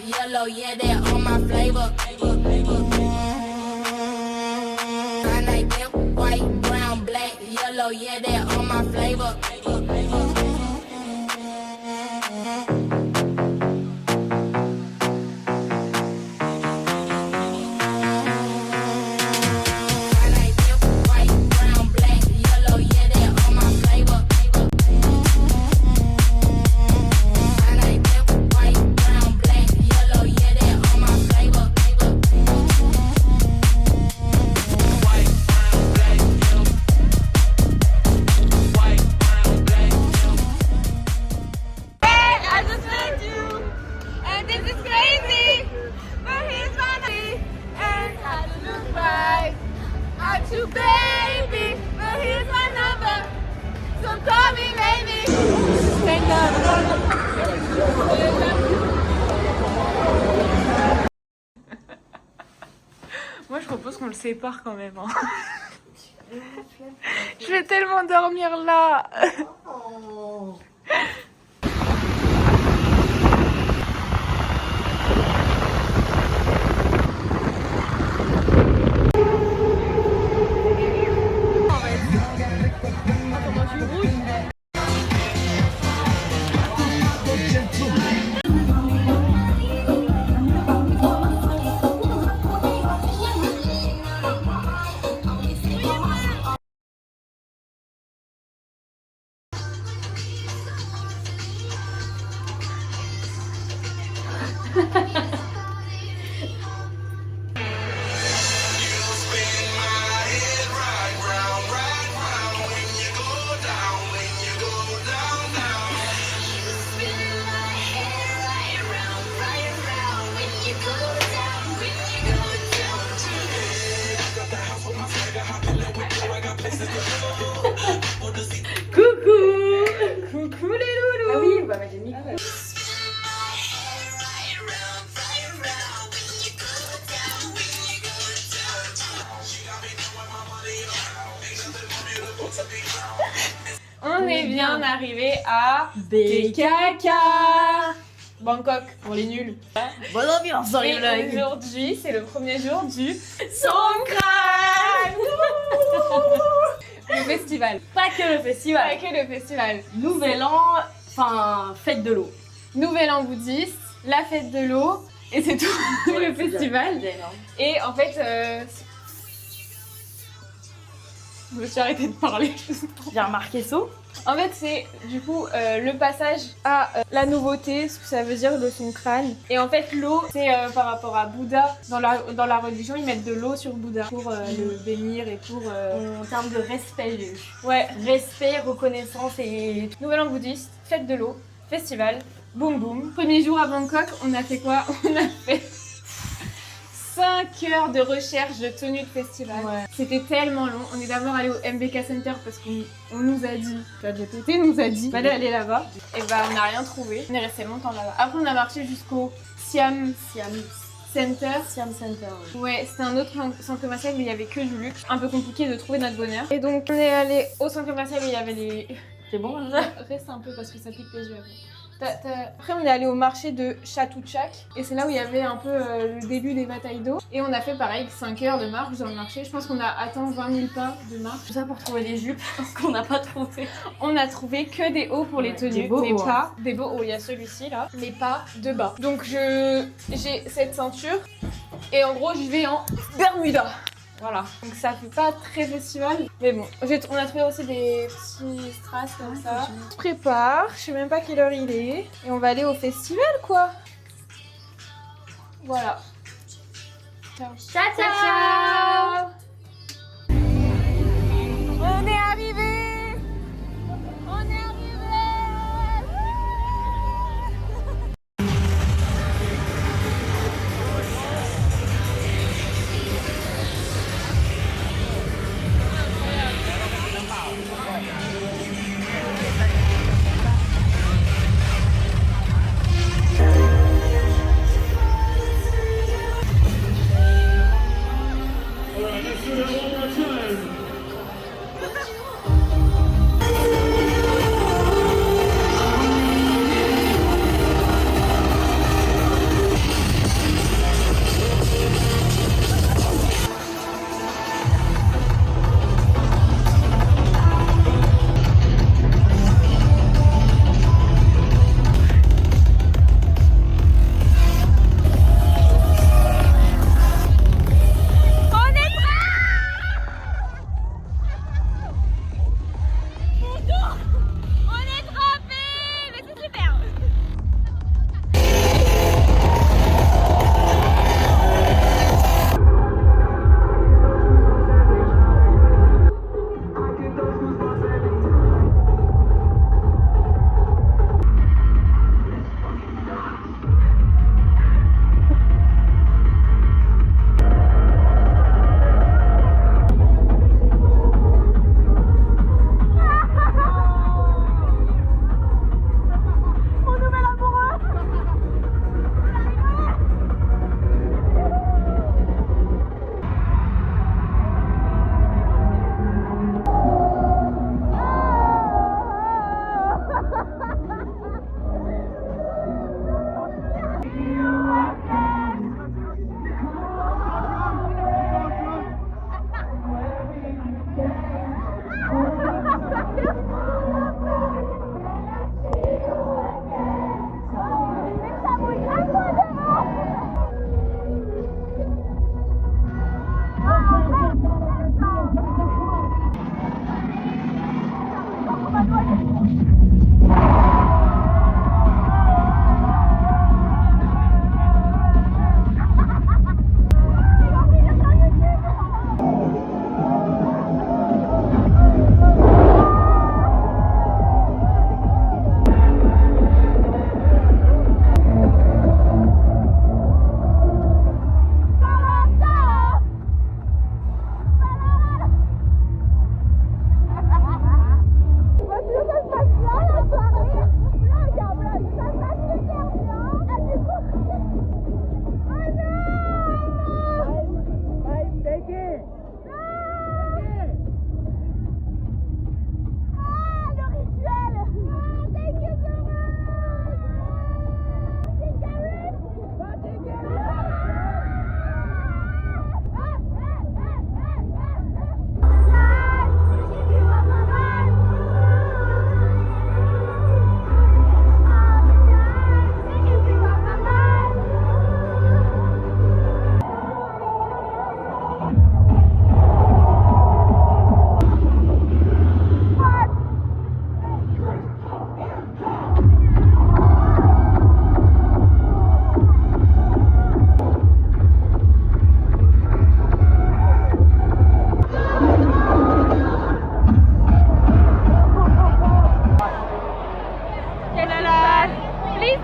yellow, yeah, they're all my flavor. I like them, white, brown, black, yellow, yeah, they're all my flavor. Moi je propose qu'on le sépare quand même. Hein. Je vais tellement dormir là. Coucou les loulous. Ah oui, bah mettre le micro. On est bien arrivé à BKK. Bangkok pour les nuls. Bonne ambiance dans les Et vlogs. aujourd'hui, c'est le premier jour du Songkran. le festival. Pas que le Pas festival. que le festival. Nouvel an, enfin fête de l'eau. Nouvel an bouddhiste, la fête de l'eau, et c'est tout le festival. C'est énorme. Et en fait, je me suis arrêtée de parler. J'ai remarqué ça. En fait, c'est du coup le passage à la nouveauté, ce que ça veut dire le Songkran. Et en fait, l'eau, c'est par rapport à Bouddha. Dans la religion, ils mettent de l'eau sur Bouddha pour le bénir et pour. En termes de respect, j'ai eu. Ouais, Respect, reconnaissance et. Nouvel an bouddhiste, fête de l'eau, festival, boum boum. Premier jour à Bangkok, on a fait quoi? On a fait 5 heures de recherche de tenue de festival. Ouais. C'était tellement long. On est d'abord allé au MBK Center parce qu'on nous a dit, ChatGPT nous a dit, fallait aller là-bas. Et bah on n'a rien trouvé. On est resté longtemps là-bas. Après on a marché jusqu'au Siam Center. Siam Center. Ouais. Ouais, c'était un autre centre commercial mais il y avait que du luxe. Un peu compliqué de trouver notre bonheur. Et donc on est allé au centre commercial où il y avait les... C'est bon Reste un peu parce que ça pique les yeux après. Après on est allé au marché de Chatuchak et c'est là où il y avait un peu le début des batailles d'eau. Et on a fait pareil 5 heures de marche dans le marché. Je pense qu'on a atteint 20 000 pas de marche. Tout ça pour trouver des jupes qu'on n'a pas trouvé. On a trouvé que des hauts pour les tenues, des beaux mais hauts, pas des beaux hauts. Il y a celui-ci là, mais pas de bas. Donc j'ai cette ceinture et en gros je vais en Bermuda. Voilà, donc ça fait pas très festival, mais bon, on a trouvé aussi des petits strass comme ça. On se prépare, je sais même pas quelle heure il est, et on va aller au festival quoi. Voilà. Ciao. Ciao, ciao. Ciao. On est arrivé. On est arrivé.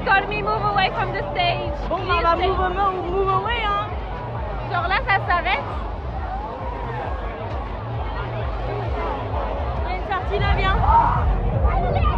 told me move away from the stage. Bon, bah, on va move away, hein. Genre là, ça s'arrête. Il y a une sortie là, viens. J'aime bien.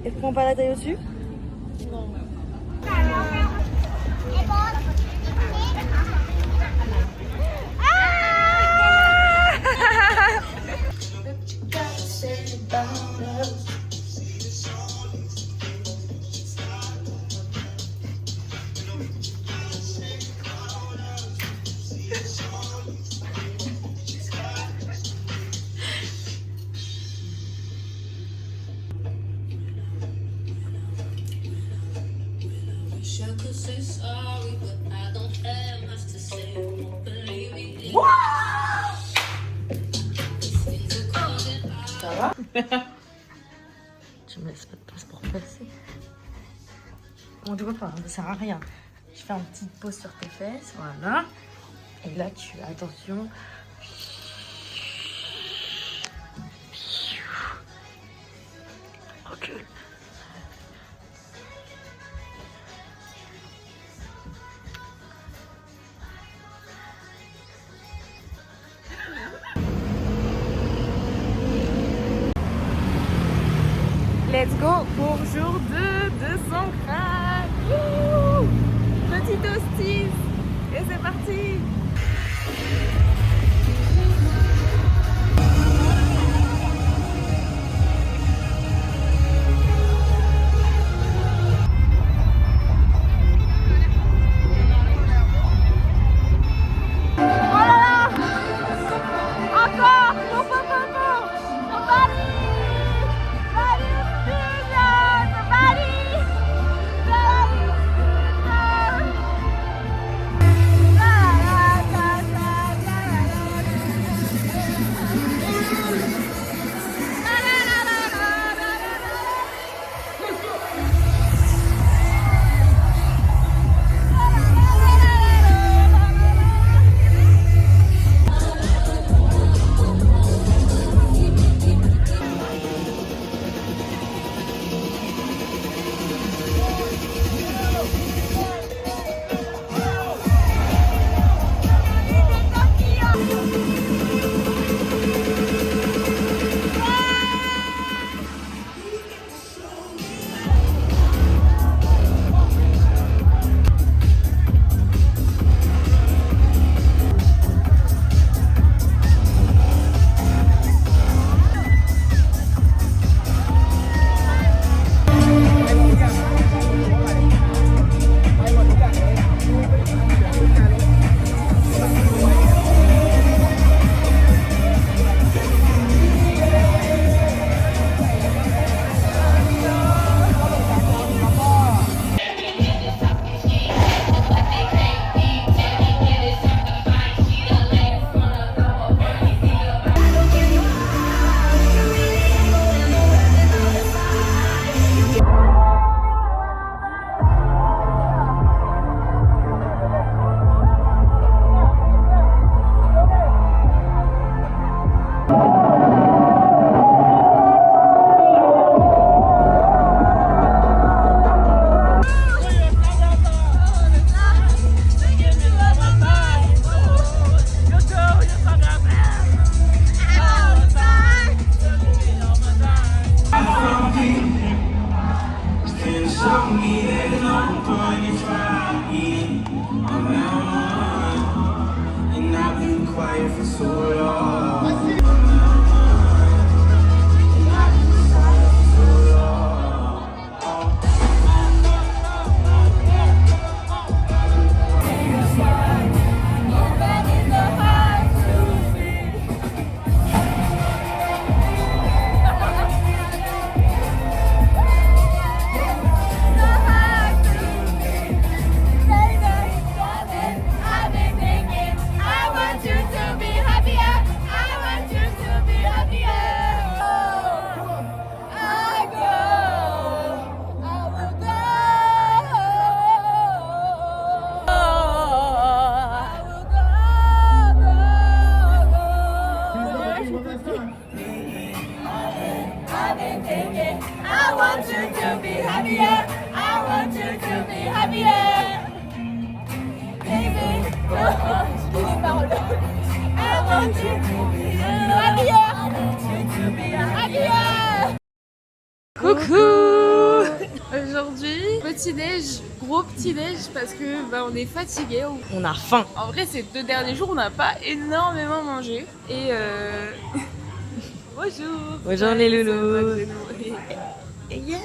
Et prends pas la taille au-dessus. Non. Ça va? Tu me laisses pas de place pour passer. On ne voit pas, ça sert à rien. Je fais une petite pause sur tes fesses, voilà. Et là, tu attention. Recule. Let's go pour jour 2 de Sancrane. Petite hostie. Et c'est parti. I want you to be happier. I want you to be happier. Baby, I want you to be happier. Coucou. Aujourd'hui, petit déj, gros petit déj parce que on est fatigué. On a faim. En vrai, ces 2 derniers jours, on n'a pas énormément mangé et bonjour. Bonjour les loulous. Yes.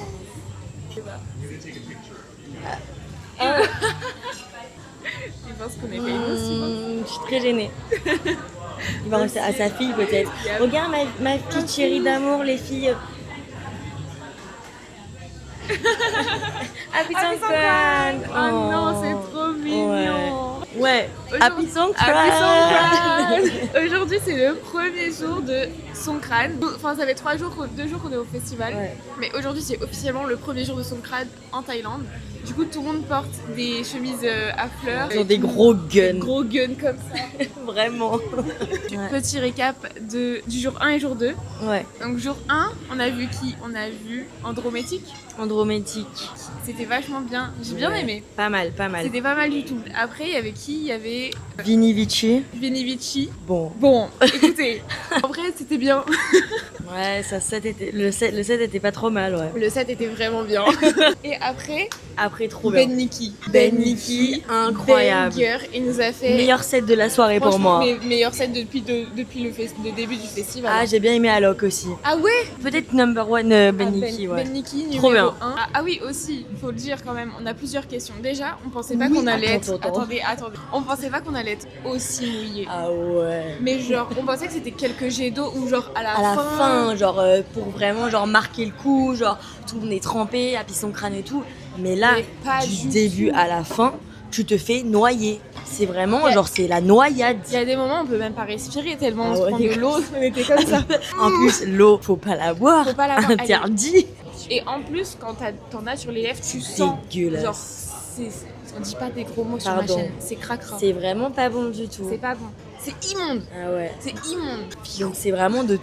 Il pense qu'on est famous aussi. Je suis très gênée. Il va rester à sa fille peut-être. Regarde ma petite chérie d'amour, les filles. Happy Songkran. Oh non, c'est trop mignon. Ouais. Happy Songkran. Happy Songkran. Aujourd'hui, c'est le premier jour de Songkran. Enfin, ça fait 2 jours qu'on est au festival. Ouais. Mais aujourd'hui, c'est officiellement le premier jour de Songkran en Thaïlande. Du coup, tout le monde porte des chemises à fleurs. Ils ont des gros guns. Des gros guns comme ça. Vraiment. Petit récap du jour 1 et jour 2. Ouais. Donc, jour 1, on a vu qui? On a vu Andrométique. Andrométique. C'était vachement bien. J'ai bien aimé. Pas mal, pas mal. C'était pas mal du tout. Après, il y avait qui? Il y avait Vini Vici. Vini Vici. Bon, écoutez, en vrai, c'était bien. Ouais, le set était pas trop mal, ouais. Le set était vraiment bien. Et après, trop bien. Ben Niki, incroyable. Banger, il nous a fait meilleur set de la soirée pour moi. Meilleur set depuis le début du festival. Ah, j'ai bien aimé Alok aussi. Ah ouais? Peut-être number one Ben Niki, ouais. Ben Niki, trop numéro bien. 1. Ah oui, aussi, il faut le dire quand même, on a plusieurs questions. Déjà, on pensait pas qu'on allait être... Attendez. On pensait pas qu'on allait être aussi mouillé. Ah ouais. Mais genre, on pensait que c'était quelques jets d'eau ou genre à la fin, genre pour vraiment genre marquer le coup, genre tout le monde est trempé, Happy Songkran et tout. Mais là, du début à la fin, tu te fais noyer. C'est vraiment genre c'est la noyade. Il y a des moments où on peut même pas respirer tellement on se prend de l'eau. On était comme ça. En plus, l'eau, faut pas la boire. Faut pas la boire. Interdit. Et en plus, quand t'en as sur les lèvres, tu sens. Dégueulasse. Genre, on dit pas des gros mots sur ma chaîne. C'est cracra. C'est vraiment pas bon du tout. C'est pas bon. C'est immonde. Ah ouais. C'est immonde. Donc c'est vraiment de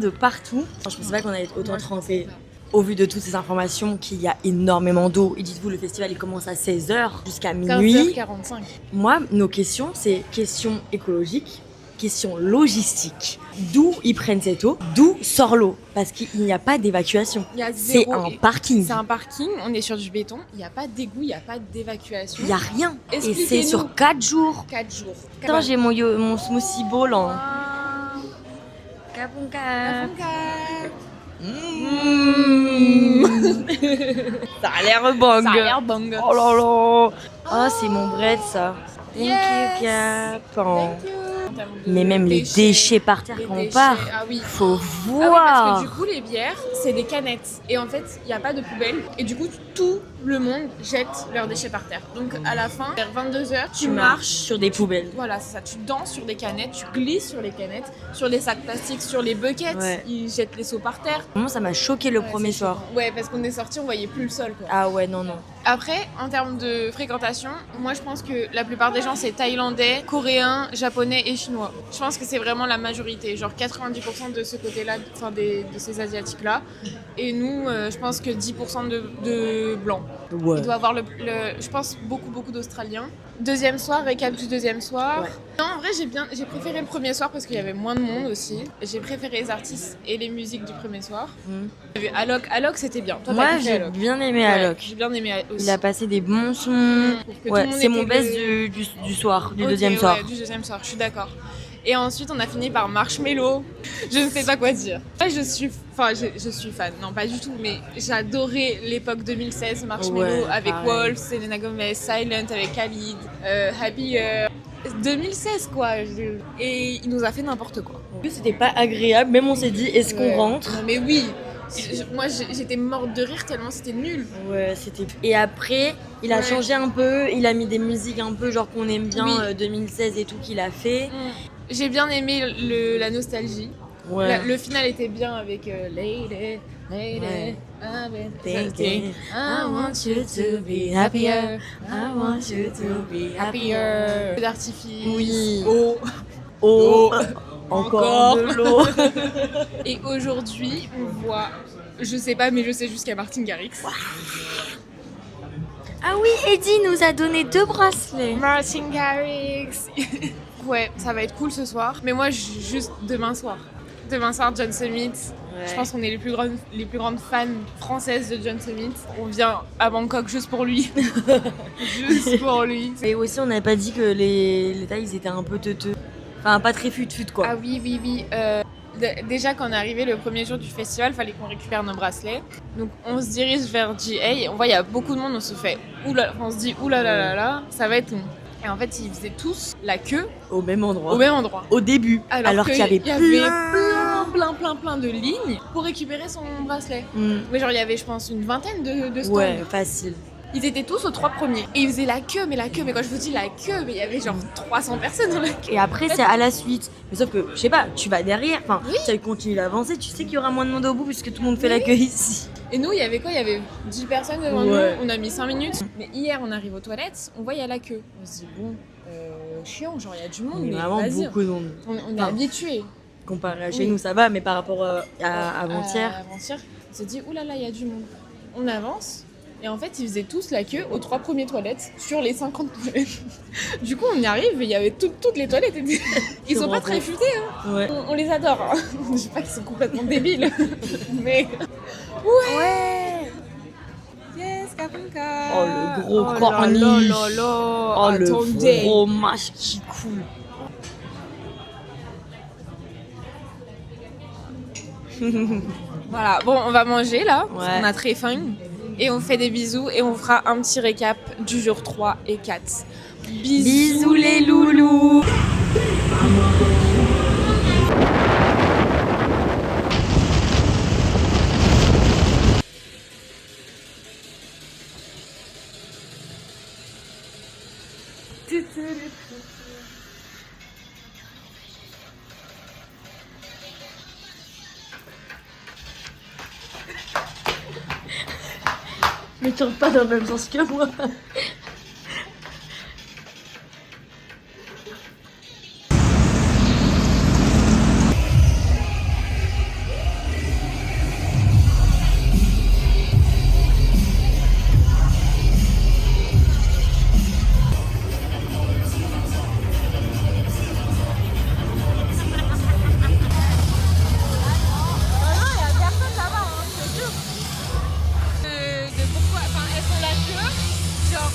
partout. Je pensais pas qu'on allait être autant trempé. Au vu de toutes ces informations qu'il y a énormément d'eau. Et dites-vous, le festival il commence à 16h jusqu'à minuit. 15h45. Moi, nos questions, c'est questions écologiques, questions logistiques. D'où ils prennent cette eau, d'où sort l'eau. Parce qu'il n'y a pas d'évacuation. C'est un parking. C'est un parking, on est sur du béton, il n'y a pas d'égout, il n'y a pas d'évacuation. Il n'y a rien. Et c'est sur 4 jours. 4 jours. Attends, j'ai mon smoothie bowl en... Kapunka. Ça a l'air bang. Ça a l'air bang. Oh là là. Oh, c'est mon bread ça. Thank you, Cap. Mais même les déchets par terre quand on part, faut voir. Parce que du coup, les bières, c'est des canettes. Et en fait, il n'y a pas de poubelle. Et du coup, tout le monde jette leurs déchets par terre. Donc à la fin, vers 22h, tu marches sur des poubelles. Voilà, c'est ça. Tu danses sur des canettes, tu glisses sur les canettes, sur les sacs plastiques, sur les buckets. Ouais. Ils jettent les seaux par terre. Vraiment, ça m'a choqué le premier soir. Ouais, parce qu'on est sorti, on voyait plus le sol, quoi. Ah ouais, non. Après, en termes de fréquentation, moi je pense que la plupart des gens c'est thaïlandais, coréens, japonais et chinois. Je pense que c'est vraiment la majorité, genre 90% de ce côté-là, enfin de ces asiatiques-là. Et nous, je pense que 10% de blancs. Ouais. Il doit avoir je pense beaucoup d'Australiens. Deuxième soir, récap du deuxième soir. Ouais. Non, en vrai, j'ai préféré le premier soir parce qu'il y avait moins de monde aussi. J'ai préféré les artistes et les musiques du premier soir. J'ai vu Alok, c'était bien. Toi, moi, j'ai bien aimé Alok. J'ai bien aimé aussi. Il a passé des bons sons. Ouais, c'est mon best du soir, du deuxième soir. Ouais, du deuxième soir, je suis d'accord. Et ensuite, on a fini par Marshmello. Je ne sais pas quoi dire. Moi, je suis fan. Non, pas du tout, mais j'adorais l'époque 2016 Marshmello avec Wolf, Selena Gomez, Silent avec Khalid, Happier. 2016 quoi. Et il nous a fait n'importe quoi. C'était pas agréable, même on s'est dit est-ce qu'on rentre? Non, mais oui. Moi j'étais morte de rire tellement c'était nul. Ouais, c'était. Et après, il a changé un peu, il a mis des musiques un peu genre qu'on aime bien 2016 et tout qu'il a fait. J'ai bien aimé la nostalgie. Ouais. Le final était bien avec Lady. I want you to be happier. I want you to be happier. D'artifice. Oui. Oh. Encore de l'eau. Et aujourd'hui, on voit, je sais pas, mais je sais juste qu'il y a Martin Garrix. Ah oui, Eddie nous a donné 2 bracelets. Martin Garrix. Ouais, ça va être cool ce soir. Mais moi, juste demain soir. Demain soir, John Summit. Ouais. Je pense qu'on est les plus grandes fans françaises de John Summit. On vient à Bangkok juste pour lui. Juste pour lui. Et aussi, on n'avait pas dit que les tailles ils étaient un peu teuteux. Enfin, pas très fut-fut quoi. Ah oui, oui, oui. Déjà, quand on est arrivé le premier jour du festival, il fallait qu'on récupère nos bracelets. Donc, on se dirige vers GA. On voit, il y a beaucoup de monde. On se fait, on se dit, oulala, ça va être long. Et en fait, ils faisaient tous la queue Au même endroit. au même endroit. Au début. Alors qu'il y avait plein de lignes pour récupérer son bracelet. Mm. Mais genre, il y avait, je pense, une vingtaine de stands. Ouais, facile. Ils étaient tous aux 3 premiers. Et ils faisaient la queue. Mais quand je vous dis la queue, mais il y avait genre 300 personnes dans la queue. Et après, c'est à la suite. Mais sauf que, je sais pas, tu vas derrière. Enfin, tu continues d'avancer. Tu sais qu'il y aura moins de monde au bout puisque tout le monde fait la queue ici. Et nous, il y avait quoi? Il y avait 10 personnes devant nous. On a mis 5 minutes. Mais hier, on arrive aux toilettes, on voit, il y a la queue. On se dit, bon, chiant, genre, il y a du monde. Il y Mais a vraiment vas-y. beaucoup de monde. On est habitués. Comparé à chez nous, ça va, mais par rapport à avant-hier. Avant-hier, on s'est dit, oulala, il y a du monde. On avance. Et en fait, ils faisaient tous la queue aux 3 premières toilettes sur les 50 toilettes. Du coup, on y arrive et il y avait toutes les toilettes. Ils sont pas très futés. Hein. Ouais. On les adore. Hein. Je sais pas qu'ils sont complètement débiles. Mais. Ouais. Yes, Kapunka. Oh, le gros Oh corniche. là là. Oh, le Attendez. fromage qui coule. Voilà, bon, on va manger là. Ouais. On a très faim. Et on fait des bisous et on fera un petit récap du jour 3 et 4. Bisous les loulous. Mais tu rentres pas dans le même sens que moi. De pourquoi, enfin, elles font la queue, genre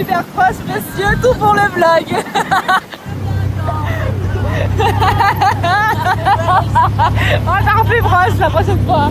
super proche, monsieur, tout pour le vlog. On t'en refait proche la prochaine fois.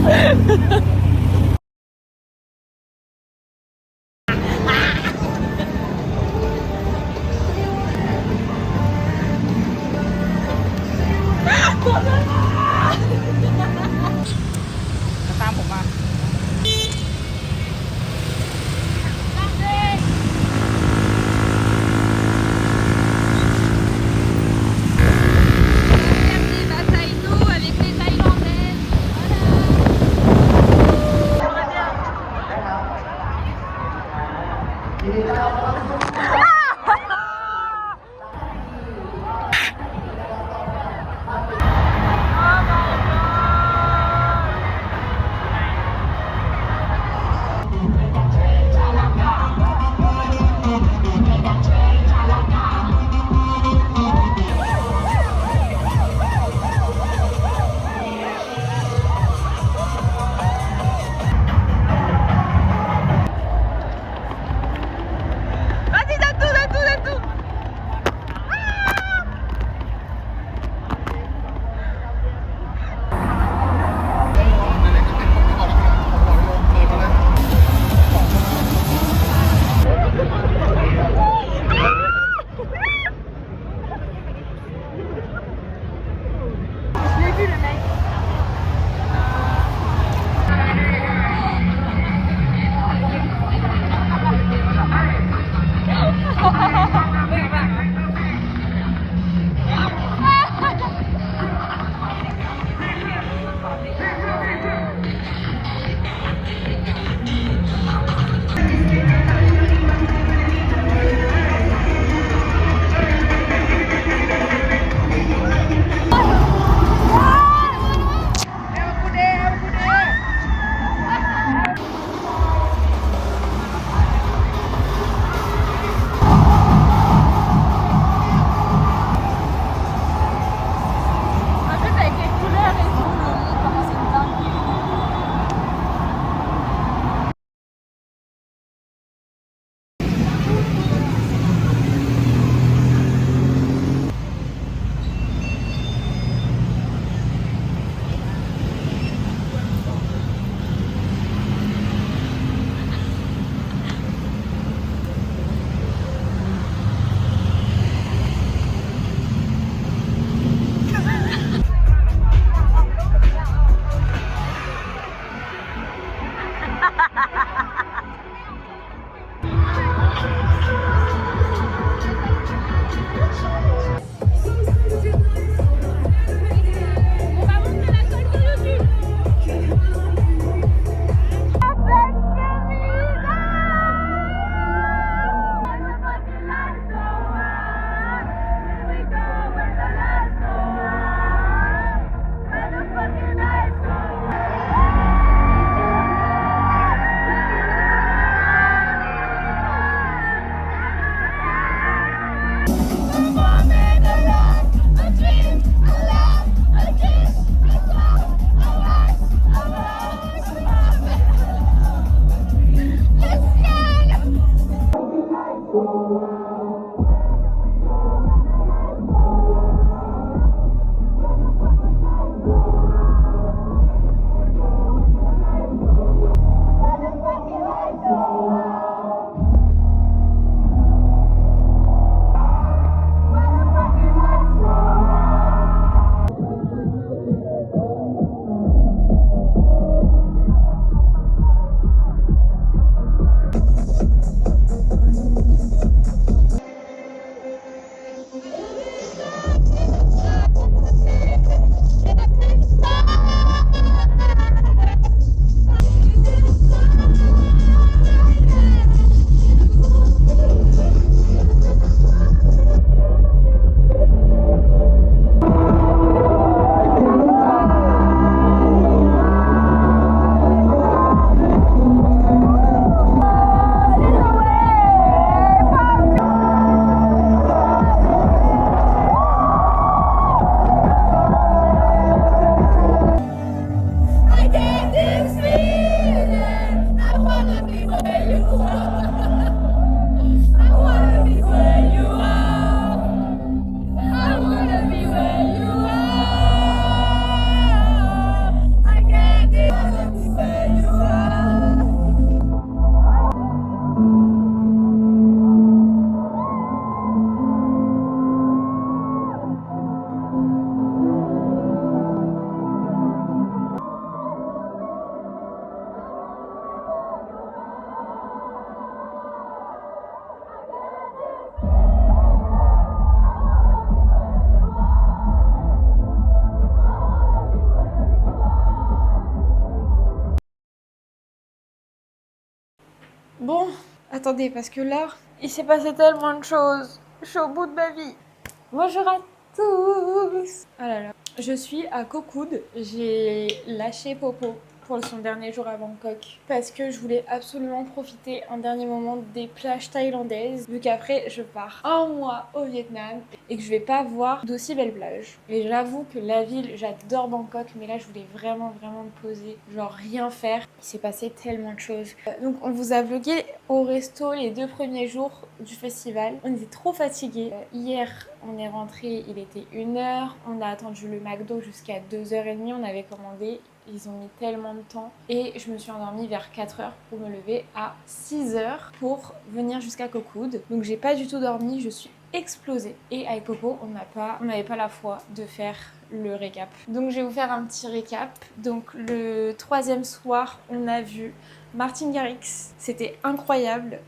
Bon, attendez, parce que là, il s'est passé tellement de choses. Je suis au bout de ma vie. Bonjour à tous. Ah là là. Je suis à Koh Kood. J'ai lâché Popo pour son dernier jour à Bangkok parce que je voulais absolument profiter un dernier moment des plages thaïlandaises vu qu'après je pars un mois au Vietnam et que je vais pas voir d'aussi belles plages. Et j'avoue que la ville, j'adore Bangkok, mais là je voulais vraiment me poser, genre rien faire. Il s'est passé tellement de choses. Donc on vous a vlogué au resto les 2 premiers jours du festival. On était trop fatigués. Hier on est rentré, il était 1h, on a attendu le McDo jusqu'à 2h30, on avait commandé. Ils ont mis tellement de temps et je me suis endormie vers 4h pour me lever à 6h pour venir jusqu'à Koh Kood. Donc j'ai pas du tout dormi, je suis explosée. Et avec Popo, on n'avait pas la foi de faire le récap. Donc je vais vous faire un petit récap. Donc le 3e soir, on a vu Martin Garrix. C'était incroyable.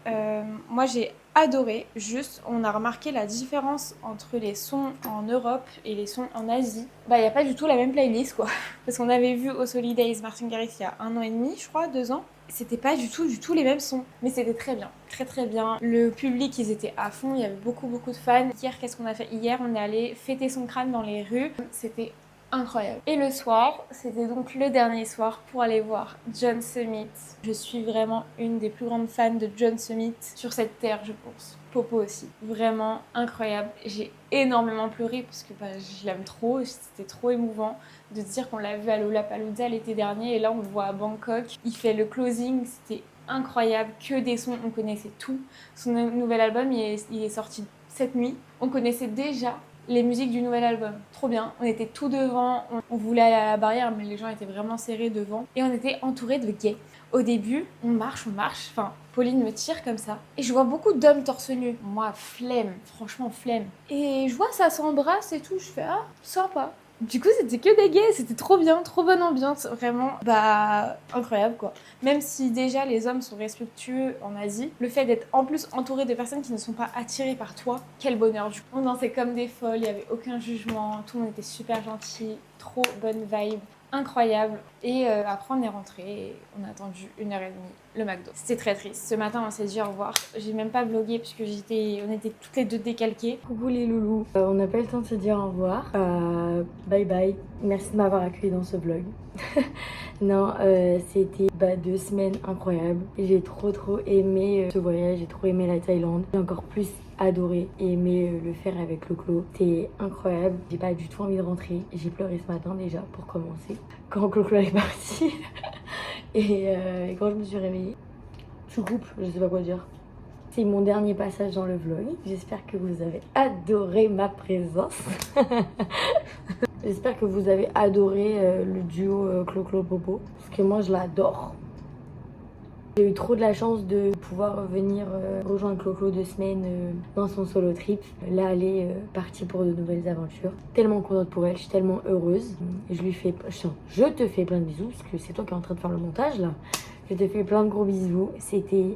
Moi j'ai adoré. Juste, on a remarqué la différence entre les sons en Europe et les sons en Asie. Bah, il n'y a pas du tout la même playlist, quoi. Parce qu'on avait vu au Solidays Martin Garrix il y a 1 an et demi, je crois, 2 ans. C'était pas du tout les mêmes sons. Mais c'était très bien, très bien. Le public, ils étaient à fond, il y avait beaucoup de fans. Hier, qu'est-ce qu'on a fait? Hier, on est allé fêter son crâne dans les rues. C'était incroyable. Et le soir, c'était donc le dernier soir pour aller voir John Summit. Je suis vraiment une des plus grandes fans de John Summit sur cette terre, je pense. Popo aussi. Vraiment incroyable. J'ai énormément pleuré parce que je l'aime trop. C'était trop émouvant de dire qu'on l'a vu à Lollapalooza l'été dernier et là on le voit à Bangkok. Il fait le closing, c'était incroyable. Que des sons, on connaissait tout. Son nouvel album, il est sorti cette nuit. On connaissait déjà les musiques du nouvel album. Trop bien. On était tout devant. On voulait aller à la barrière, mais les gens étaient vraiment serrés devant. Et on était entourés de gays. Au début, on marche. Enfin, Pauline me tire comme ça. Et je vois beaucoup d'hommes torse nu. Moi, flemme. Franchement, flemme. Et je vois ça s'embrasse et tout. Je fais, ah, sympa. Du coup, c'était que des gays, c'était trop bien, trop bonne ambiance, vraiment, incroyable quoi. Même si déjà les hommes sont respectueux en Asie, le fait d'être en plus entouré de personnes qui ne sont pas attirées par toi, quel bonheur du coup. On dansait comme des folles, il n'y avait aucun jugement, tout le monde était super gentil, trop bonne vibe. Incroyable. Et après on est rentré et on a attendu 1h30 le McDo. C'était très triste. Ce matin on s'est dit au revoir. J'ai même pas vlogué puisque on était toutes les deux décalquées. Coucou les loulous. On n'a pas eu le temps de se dire au revoir. Bye bye. Merci de m'avoir accueilli dans ce vlog. Non, c'était 2 semaines incroyables. J'ai trop aimé ce voyage. J'ai trop aimé la Thaïlande. J'ai encore plus adoré et aimé le faire avec Clo-Clo. C'était incroyable. J'ai pas du tout envie de rentrer. J'ai pleuré ce matin déjà pour commencer. Quand Clo-Clo est parti. et quand je me suis réveillée, je coupe, je sais pas quoi dire. C'est mon dernier passage dans le vlog. J'espère que vous avez adoré ma présence. J'espère que vous avez adoré le duo Clo-Clo-Popo. Parce que moi, je l'adore. J'ai eu trop de la chance de pouvoir venir rejoindre Clo-Clo 2 semaines dans son solo trip. Là, elle est partie pour de nouvelles aventures. Tellement contente pour elle, je suis tellement heureuse. Je te fais plein de bisous, parce que c'est toi qui es en train de faire le montage là. Je te fais plein de gros bisous. C'était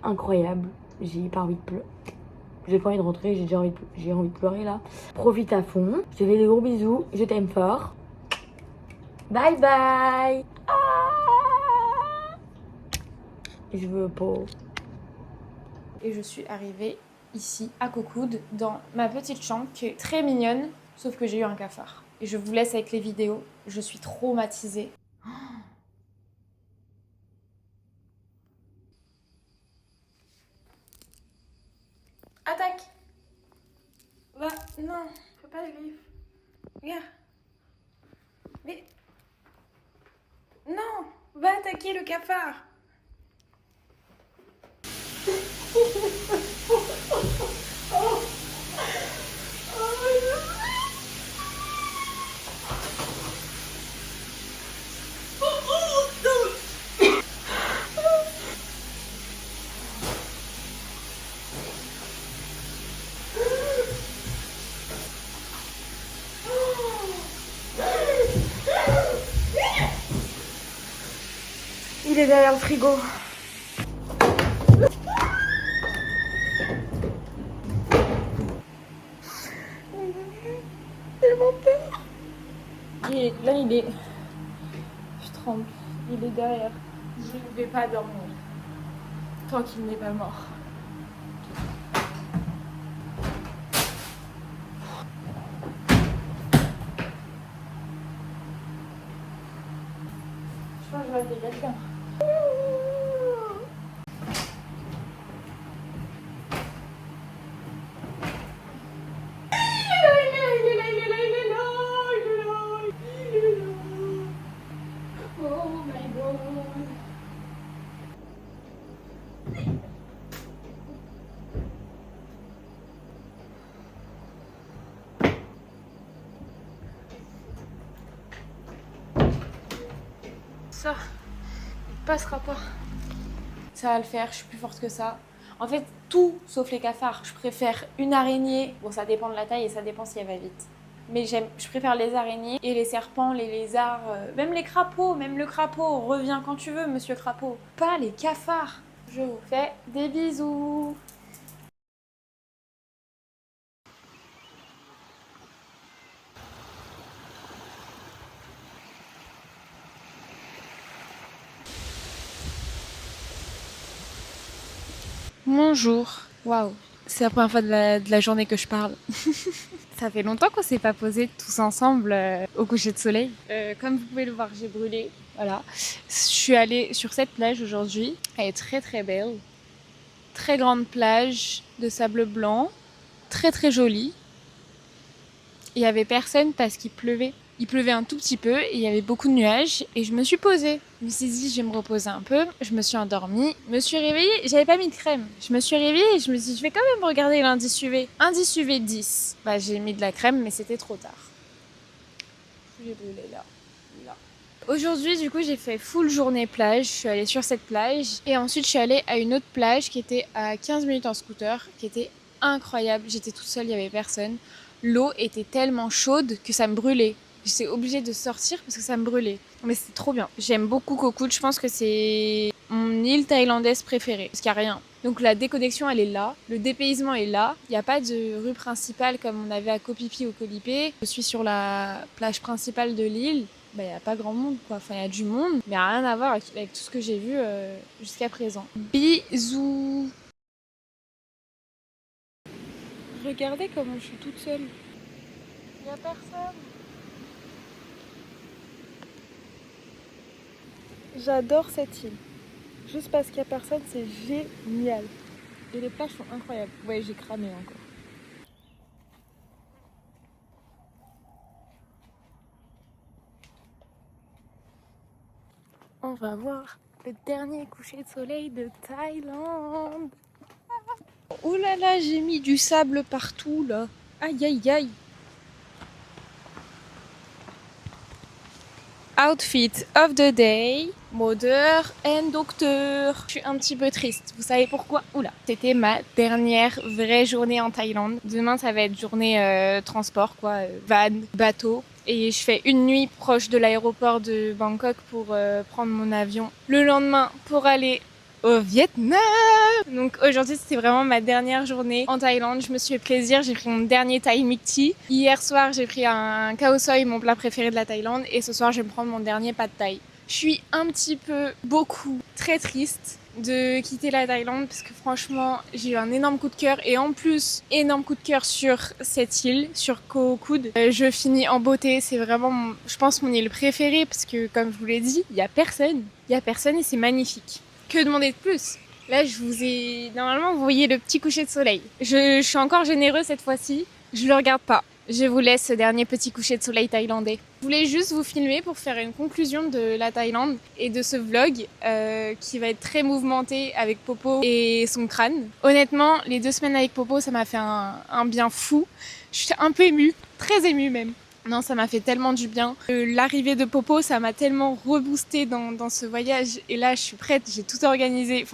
incroyable. J'ai pas envie de pleurer. J'ai pas envie de rentrer, j'ai envie de pleurer là. Profite à fond. Je te fais des gros bisous. Je t'aime fort. Bye bye. Je veux pas. Et je suis arrivée ici à Koh Kood dans ma petite chambre qui est très mignonne, sauf que j'ai eu un cafard. Et je vous laisse avec les vidéos. Je suis traumatisée. Attaque! Va, non, faut pas le vivre. Regarde. Mais. Non! Va attaquer le cafard! Il est derrière le frigo. Tellement peur. Et là, il est. Je tremble. Il est derrière. Je ne vais pas dormir. Tant qu'il n'est pas mort. Je pense que je vais appeler quelqu'un. Oh my god. Ça, il passera pas. Ça va le faire, je suis plus forte que ça. En fait, tout sauf les cafards. Je préfère une araignée. Bon, ça dépend de la taille et ça dépend si elle va vite. Mais je préfère les araignées et les serpents, les lézards, même les crapauds, même le crapaud. Reviens quand tu veux, monsieur crapaud. Pas les cafards. Je vous fais des bisous. Bonjour. Waouh. C'est la première fois de la journée que je parle. Ça fait longtemps qu'on s'est pas posé tous ensemble au coucher de soleil. Comme vous pouvez le voir, j'ai brûlé. Voilà. Je suis allée sur cette plage aujourd'hui. Elle est très très belle. Très grande plage de sable blanc. Très très jolie. Il y avait personne parce qu'il pleuvait. Il pleuvait un tout petit peu et il y avait beaucoup de nuages et je me suis posée. Je me suis dit, je vais me reposer un peu. Je me suis endormie, me suis réveillée, j'avais pas mis de crème. Je me suis réveillée et je me suis dit, je vais quand même regarder l'indice UV. Indice UV 10. Bah, j'ai mis de la crème, mais c'était trop tard. J'ai brûlé là. Aujourd'hui, du coup, j'ai fait full journée plage. Je suis allée sur cette plage et ensuite, je suis allée à une autre plage qui était à 15 minutes en scooter, qui était incroyable. J'étais toute seule, il y avait personne. L'eau était tellement chaude que ça me brûlait. J'étais obligée de sortir parce que ça me brûlait. Mais c'était trop bien. J'aime beaucoup Koh Kout. Je pense que c'est mon île thaïlandaise préférée. Parce qu'il n'y a rien. Donc la déconnexion, elle est là. Le dépaysement est là. Il n'y a pas de rue principale comme on avait à Koh Phi Phi ou Koh Lipe. Je suis sur la plage principale de l'île. Bah, il n'y a pas grand monde, quoi. Enfin, il y a du monde. Mais il n'y a rien à voir avec tout ce que j'ai vu jusqu'à présent. Bisous. Regardez comment je suis toute seule. Il n'y a personne. J'adore cette île. Juste parce qu'il n'y a personne, c'est génial. Et les plages sont incroyables. Ouais, j'ai cramé encore. On va voir le dernier coucher de soleil de Thaïlande. Oh là là, j'ai mis du sable partout là. Aïe aïe aïe. Outfit of the day, mother and docteur. Je suis un petit peu triste, vous savez pourquoi? Oula, c'était ma dernière vraie journée en Thaïlande. Demain ça va être journée transport quoi, van, bateau. Et je fais une nuit proche de l'aéroport de Bangkok pour prendre mon avion le lendemain pour aller au Vietnam. Donc aujourd'hui c'était vraiment ma dernière journée en Thaïlande. Je me suis fait plaisir, j'ai pris mon dernier Thai Milk Tea. Hier soir j'ai pris un khao soi, mon plat préféré de la Thaïlande. Et ce soir je vais me prendre mon dernier pad thai. Je suis un petit peu, très triste de quitter la Thaïlande parce que franchement j'ai eu un énorme coup de cœur et en plus énorme coup de cœur sur cette île, sur Koh Kout. Je finis en beauté, c'est vraiment je pense mon île préférée parce que comme je vous l'ai dit, il y a personne et c'est magnifique. Que demander de plus? Là je vous ai, normalement vous voyez le petit coucher de soleil. Je suis encore généreuse cette fois-ci, je le regarde pas. Je vous laisse ce dernier petit coucher de soleil thaïlandais. Je voulais juste vous filmer pour faire une conclusion de la Thaïlande et de ce vlog qui va être très mouvementé avec Popo et son crâne. Honnêtement, les 2 semaines avec Popo, ça m'a fait un bien fou. Je suis un peu émue, très émue même. Non, ça m'a fait tellement du bien. L'arrivée de Popo, ça m'a tellement reboosté dans ce voyage. Et là, je suis prête, j'ai tout organisé.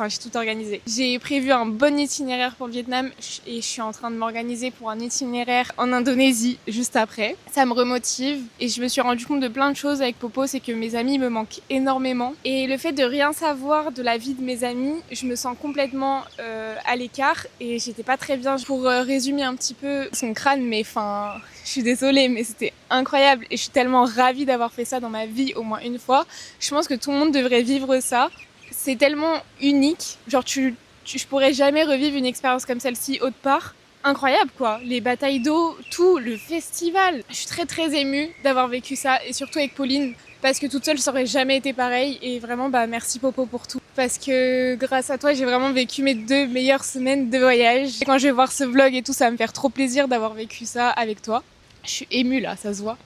J'ai prévu un bon itinéraire pour le Vietnam et je suis en train de m'organiser pour un itinéraire en Indonésie juste après. Ça me remotive et je me suis rendu compte de plein de choses avec Popo, c'est que mes amis me manquent énormément. Et le fait de rien savoir de la vie de mes amis, je me sens complètement à l'écart et j'étais pas très bien. Pour résumer un petit peu son crâne, mais enfin... Je suis désolée, mais c'était incroyable et je suis tellement ravie d'avoir fait ça dans ma vie au moins une fois. Je pense que tout le monde devrait vivre ça. C'est tellement unique. Genre tu je pourrais jamais revivre une expérience comme celle-ci autre part. Incroyable quoi, les batailles d'eau, tout, le festival. Je suis très très émue d'avoir vécu ça et surtout avec Pauline parce que toute seule ça aurait jamais été pareil et vraiment merci Popo pour tout. Parce que grâce à toi j'ai vraiment vécu mes 2 meilleures semaines de voyage. Et quand je vais voir ce vlog et tout ça va me faire trop plaisir d'avoir vécu ça avec toi. Je suis émue là, ça se voit.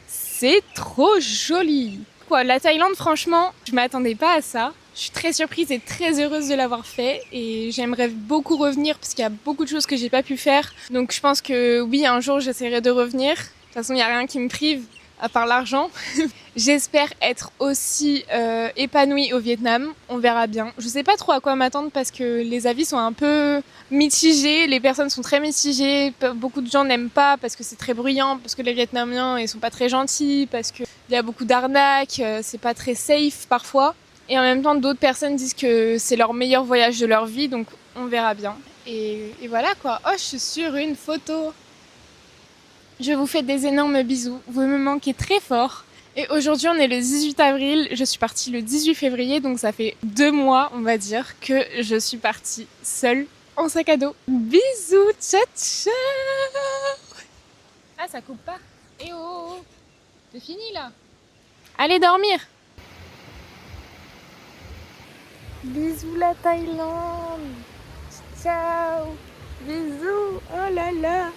C'est trop joli. Quoi, la Thaïlande franchement, je m'attendais pas à ça. Je suis très surprise et très heureuse de l'avoir fait et j'aimerais beaucoup revenir parce qu'il y a beaucoup de choses que j'ai pas pu faire. Donc je pense que oui, un jour j'essaierai de revenir. De toute façon, il n'y a rien qui me prive à part l'argent. J'espère être aussi épanouie au Vietnam. On verra bien. Je sais pas trop à quoi m'attendre parce que les avis sont un peu mitigés. Les personnes sont très mitigées. Beaucoup de gens n'aiment pas parce que c'est très bruyant, parce que les Vietnamiens ils sont pas très gentils, parce qu'il y a beaucoup d'arnaques, c'est pas très safe parfois. Et en même temps, d'autres personnes disent que c'est leur meilleur voyage de leur vie, donc on verra bien. Et voilà quoi. Oh, je suis sur une photo. Je vous fais des énormes bisous. Vous me manquez très fort. Et aujourd'hui, on est le 18 avril. Je suis partie le 18 février, donc ça fait 2 mois, on va dire, que je suis partie seule en sac à dos. Bisous, ciao ciao. Ah, ça coupe pas. Eh oh, c'est fini là. Allez dormir. Bisous la Thaïlande. Ciao. Bisous. Oh là là.